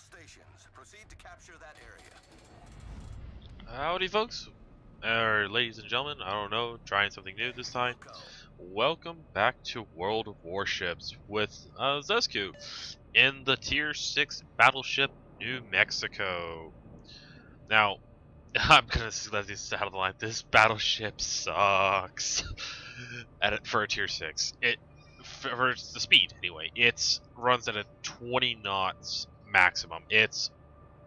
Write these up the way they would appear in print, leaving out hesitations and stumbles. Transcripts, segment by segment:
stations. Proceed to capture that area. Howdy, folks, ladies and gentlemen. I don't know, trying something new this time. Welcome back to World of Warships with Zesku in the Tier 6 battleship New Mexico. Now, I'm gonna let this out of the line. This battleship sucks. For a Tier 6, for the speed anyway. It runs at a 20 knots maximum. It's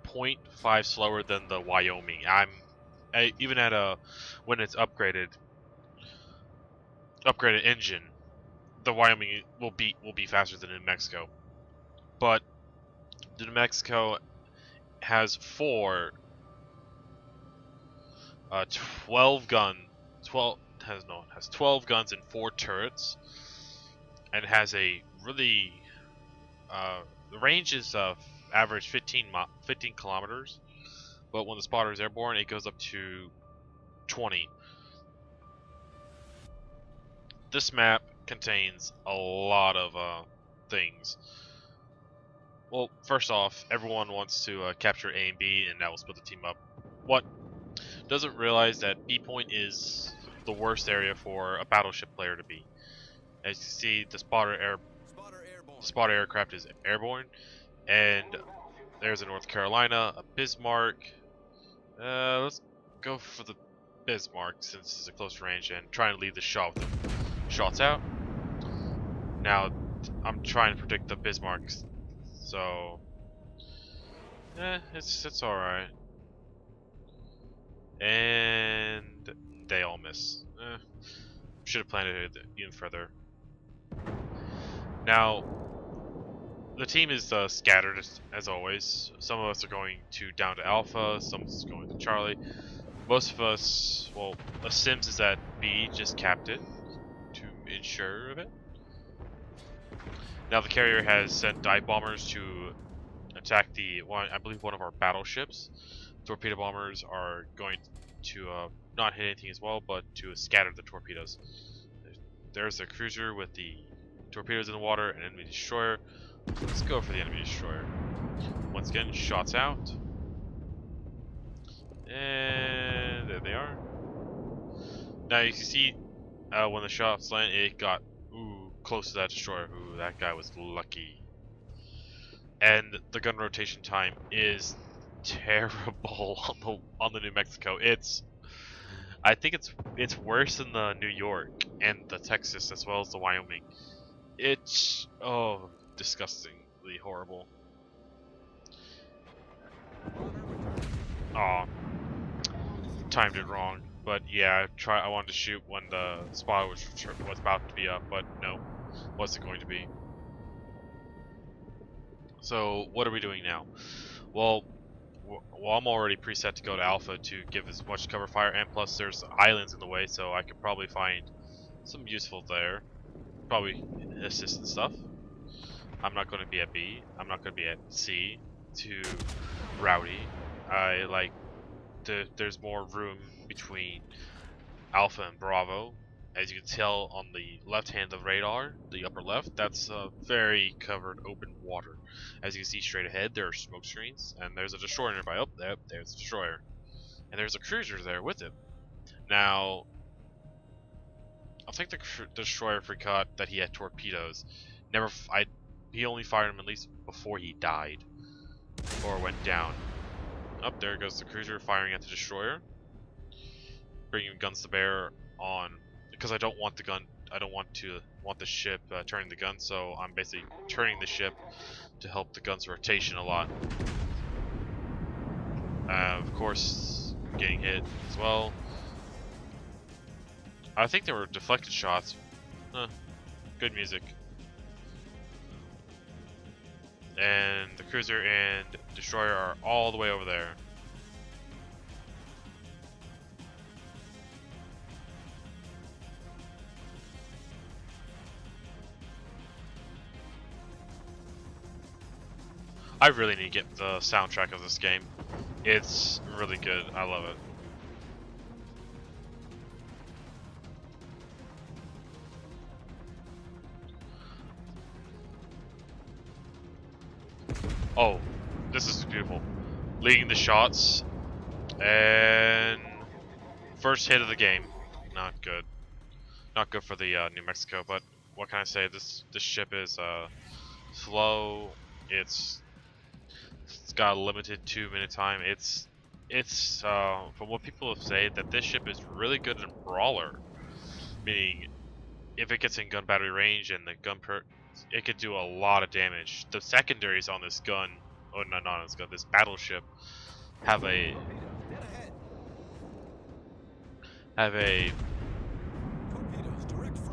0.5 slower than the Wyoming. Even at when it's upgraded engine, the Wyoming will be faster than New Mexico. But the New Mexico has has 12 guns and 4 turrets, and has a really the range is average 15 kilometers, but when the spotter is airborne, it goes up to 20. This map contains a lot of things. Well, first off, everyone wants to capture A and B, and that will split the team up. What doesn't realize that B point is the worst area for a battleship player to be. As you see, the spotter aircraft is airborne, and there's a North Carolina, a Bismarck. Let's go for the Bismarck since it's a close range and try and leave the shot with the shots out. Now, I'm trying to predict the Bismarcks, so it's all right. And they all miss. Should have planned it even further. Now, the team is scattered as always. Some of us are going down to Alpha, some of us are going to Charlie. Most of us, well, Sims is at B, just capped it to ensure of it. Now the carrier has sent dive bombers to attack I believe one of our battleships. Torpedo bombers are going to not hit anything as well, but to scatter the torpedoes. There's the cruiser with the torpedoes in the water, and enemy destroyer. Let's go for the enemy destroyer. Once again, shots out. And there they are. Now you can see when the shots land, it got close to that destroyer. Ooh, that guy was lucky. And the gun rotation time is terrible on the New Mexico. I think it's worse than the New York and the Texas as well as the Wyoming. It's disgustingly horrible. Oh, timed it wrong. But yeah, I wanted to shoot when the spotter was about to be up, but no, wasn't going to be. So what are we doing now? Well, I'm already preset to go to Alpha to give as much cover fire, and plus there's islands in the way, so I could probably find some useful there. Probably assist and stuff. I'm not going to be at B. I'm not going to be at C. Too rowdy. There's more room between Alpha and Bravo. As you can tell on the left hand of the radar, the upper left, that's very covered open water. As you can see straight ahead, there are smoke screens, and there's a destroyer nearby. Oh, there's a destroyer. And there's a cruiser there with it. Now, I think the destroyer forgot that he had torpedoes. He only fired them at least before he died or went down. Up there goes the cruiser firing at the destroyer, bringing guns to bear on. Because I don't want the gun. I don't want the ship turning the gun. So I'm basically turning the ship to help the gun's rotation a lot. Of course, getting hit as well. I think they were deflected shots. Good music. And the cruiser and destroyer are all the way over there. I really need to get the soundtrack of this game. It's really good. I love it. Oh, This is beautiful. Leading the shots, and first hit of the game. Not good. Not good for the New Mexico, but what can I say? This ship is slow. It's got a limited 2-minute time. It's from what people have said that this ship is really good in brawler, meaning if it gets in gun battery range and the gun perk, it could do a lot of damage. The secondaries on this gun, oh no, not on this gun, this battleship, have a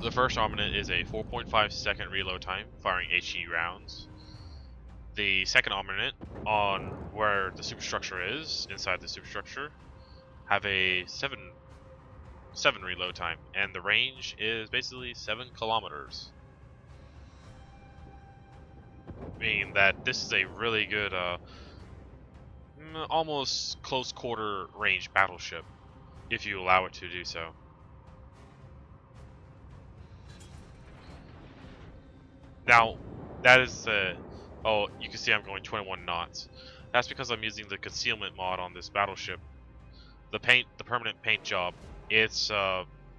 the first armament is a 4.5 second reload time, firing HE rounds. The second armament, on where the superstructure is, inside the superstructure, have a 7 reload time, and the range is basically 7 kilometers. Meaning that this is a really good, almost close quarter range battleship, if you allow it to do so. Now, that is oh, you can see I'm going 21 knots. That's because I'm using the concealment mod on this battleship. The permanent paint job, it's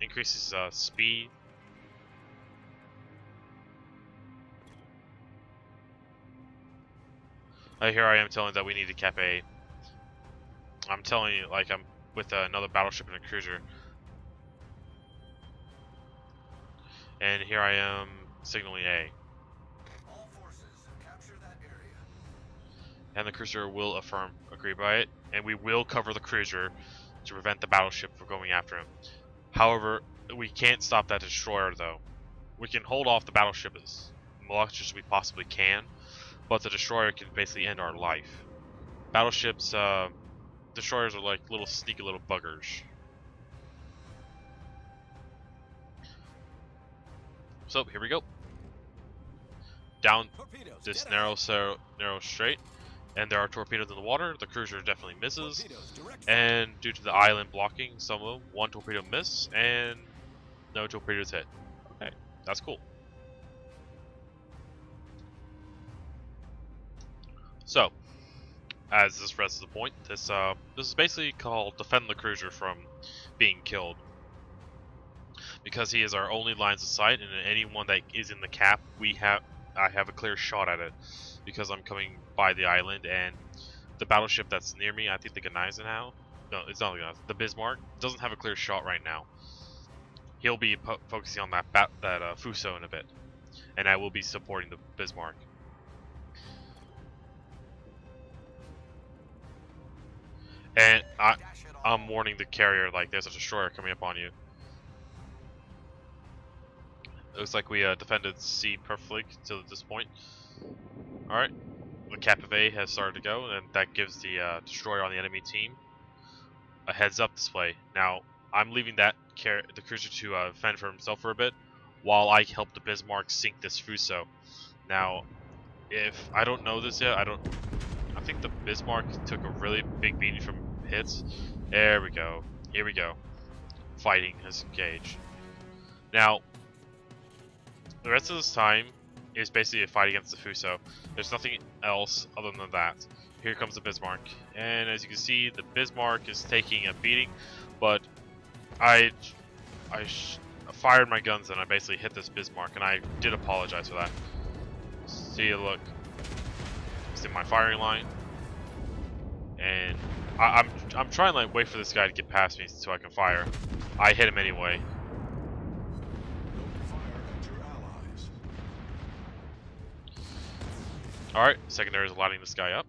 increases speed. Here I am telling that we need to cap A. I'm telling you, like I'm with another battleship and a cruiser. And here I am signaling A. All forces, capture that area. And the cruiser will agree by it, and we will cover the cruiser to prevent the battleship from going after him. However, we can't stop that destroyer though. We can hold off the battleship as much as we possibly can, but the destroyer can basically end our life. Battleships, destroyers are like little sneaky little buggers. So here we go. Down this narrow strait, and there are torpedoes in the water. The cruiser definitely misses, and due to the island blocking some of them, one torpedo miss and no torpedoes hit. Okay, that's cool. So, as this rests the point, this is basically called defend the cruiser from being killed, because he is our only lines of sight, and anyone that is in the cap, I have a clear shot at it, because I'm coming by the island, and the battleship that's near me, I think the Gneisenau, no, it's not the Gneisenau, the Bismarck, doesn't have a clear shot right now. He'll be focusing on that Fuso in a bit, and I will be supporting the Bismarck. And I'm warning the carrier, like, there's a destroyer coming up on you. It looks like we defended C perfectly to this point. Alright, the cap of A has started to go, and that gives the destroyer on the enemy team a heads-up display. Now, I'm leaving the cruiser to fend for himself for a bit, while I help the Bismarck sink this Fuso. Now, if I don't know this yet, I think the Bismarck took a really big beating from hits. There we go. Here we go. Fighting has engaged. Now, the rest of this time is basically a fight against the Fuso. There's nothing else other than that. Here comes the Bismarck. And as you can see, the Bismarck is taking a beating, but I fired my guns and I basically hit this Bismarck, and I did apologize for that. See, look. It's in my firing line. And I'm trying to like wait for this guy to get past me so I can fire. I hit him anyway. Alright, secondary is lighting this guy up.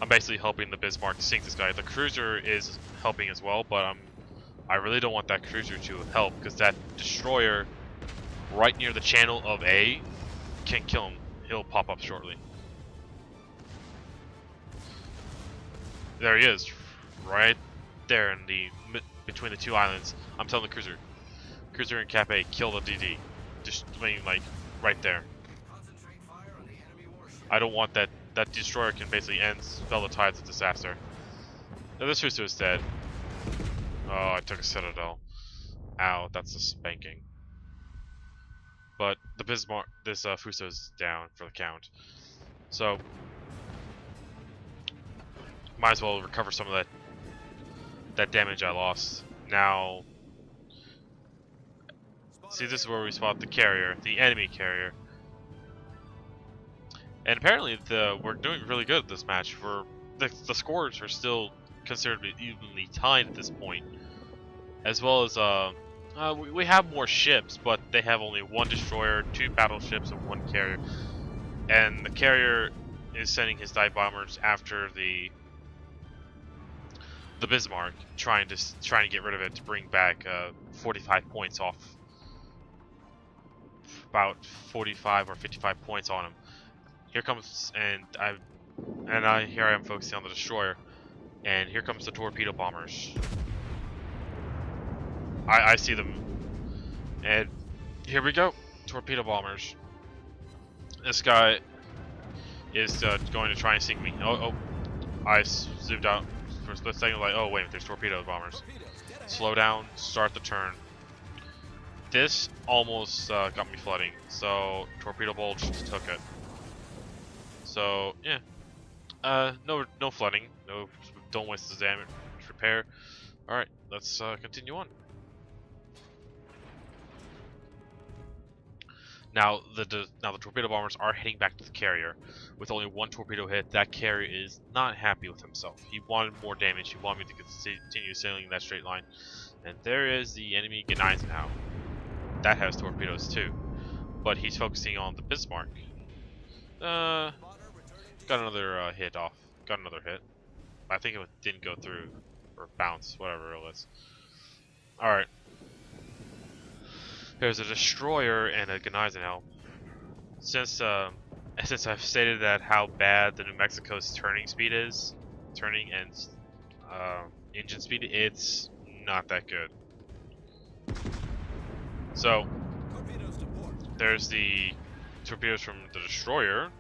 I'm basically helping the Bismarck sink this guy. The cruiser is helping as well, but I really don't want that cruiser to help, because that destroyer right near the channel of A can kill him. He'll pop up shortly. There he is, right there in the between the two islands. I'm telling the cruiser and Cap A, kill the DD. Just like right there. I don't want that destroyer can basically spell the tides of disaster. Now this Fuso is dead. Oh, I took a Citadel. Ow, that's a spanking. But the Bismarck, this Fuso is down for the count. So, might as well recover some of that damage I lost. Now, see, this is where we spot the carrier, the enemy carrier. And apparently we're doing really good at this match. The scores are still considerably evenly tied at this point. As well as we have more ships, but they have only one destroyer, 2 battleships, and 1 carrier. And the carrier is sending his dive bombers after the Bismarck, trying to get rid of it to bring back 45 points off, about 45 or 55 points on him. Here comes here I am focusing on the destroyer, and here comes the torpedo bombers. I see them, and here we go, torpedo bombers. This guy is going to try and sink me. Oh, I zoomed out for a split second, like, oh wait, there's torpedo bombers. Slow down, start the turn. This almost got me flooding, so torpedo bulge took it. So yeah, no flooding, don't waste the damage repair. All right, let's continue on. Now the torpedo bombers are heading back to the carrier. With only 1 torpedo hit, that carrier is not happy with himself. He wanted more damage. He wanted me to continue sailing in that straight line. And there is the enemy Gneisenau. That has torpedoes too, but he's focusing on the Bismarck. Got another hit off. Got another hit. I think it didn't go through or bounce, whatever it was. All right. There's a destroyer and a Gneisenau. Since I've stated that how bad the New Mexico's turning and engine speed, it's not that good. So there's the torpedoes from the destroyer.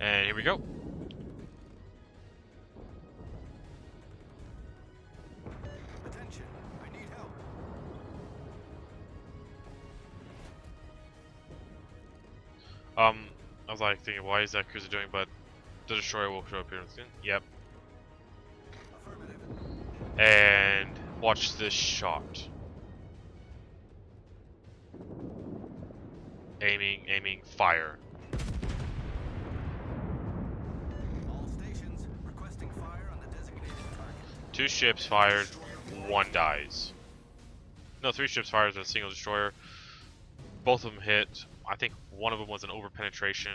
And here we go. Attention, I need help. I was like thinking, why is that cruiser doing? But the destroyer will show up here soon. Yep. Affirmative. And watch this shot. Aiming, fire. All stations requesting fire on the designated target. 2 ships fired, 1 dies. No, 3 ships fired with a single destroyer. Both of them hit. I think one of them was an over penetration.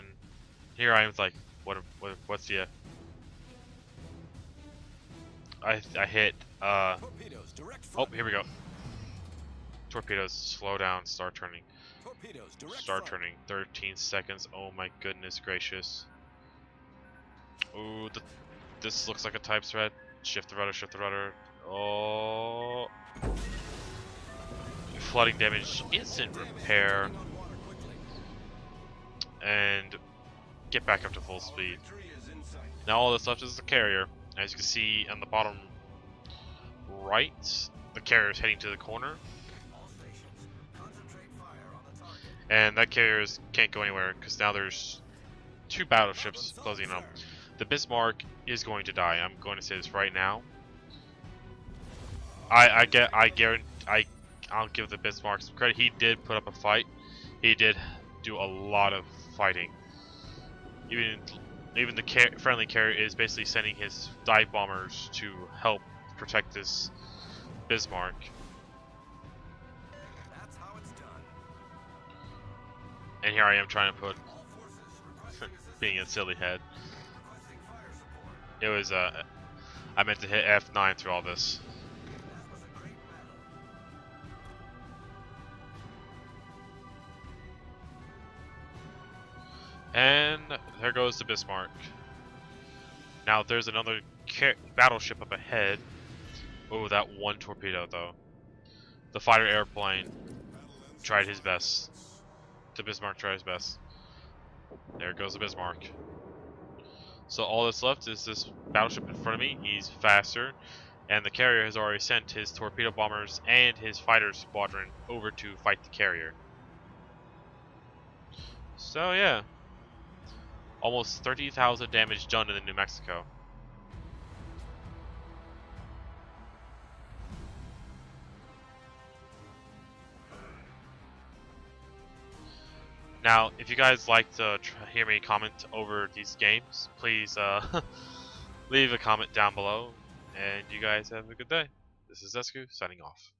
Here I am like, what's the? I hit. Torpedoes, direct front. Oh, here we go. Torpedoes, slow down, start turning. Torpedoes, direct Start front. turning. 13 seconds. Oh my goodness gracious. Ooh, this looks like a type threat. Shift the rudder, shift the rudder. Oh. Flooding damage, instant repair. And get back up to full speed. Now all that's left is the carrier. As you can see on the bottom right, the carrier is heading to the corner. All stations, concentrate fire on the target. And that carrier can't go anywhere because now there's 2 battleships closing in on him. The Bismarck is going to die. I'm going to say this right now. I'll give the Bismarck some credit. He did put up a fight. He did do a lot of fighting. Even the friendly carrier is basically sending his dive bombers to help protect this Bismarck. That's how it's done. And here I am trying to put All forces requesting assistance. being a silly head. Requesting fire support. It was I meant to hit F9 through all this. That was a great battle. And there goes the Bismarck. Now there's another battleship up ahead. Oh, that 1 torpedo though. The fighter airplane tried his best. The Bismarck tried his best. There goes the Bismarck. So all that's left is this battleship in front of me. He's faster. And the carrier has already sent his torpedo bombers and his fighter squadron over to fight the carrier. So yeah, almost 30,000 damage done in the New Mexico. Now, if you guys like to hear me comment over these games, please leave a comment down below. And you guys have a good day. This is Zesku signing off.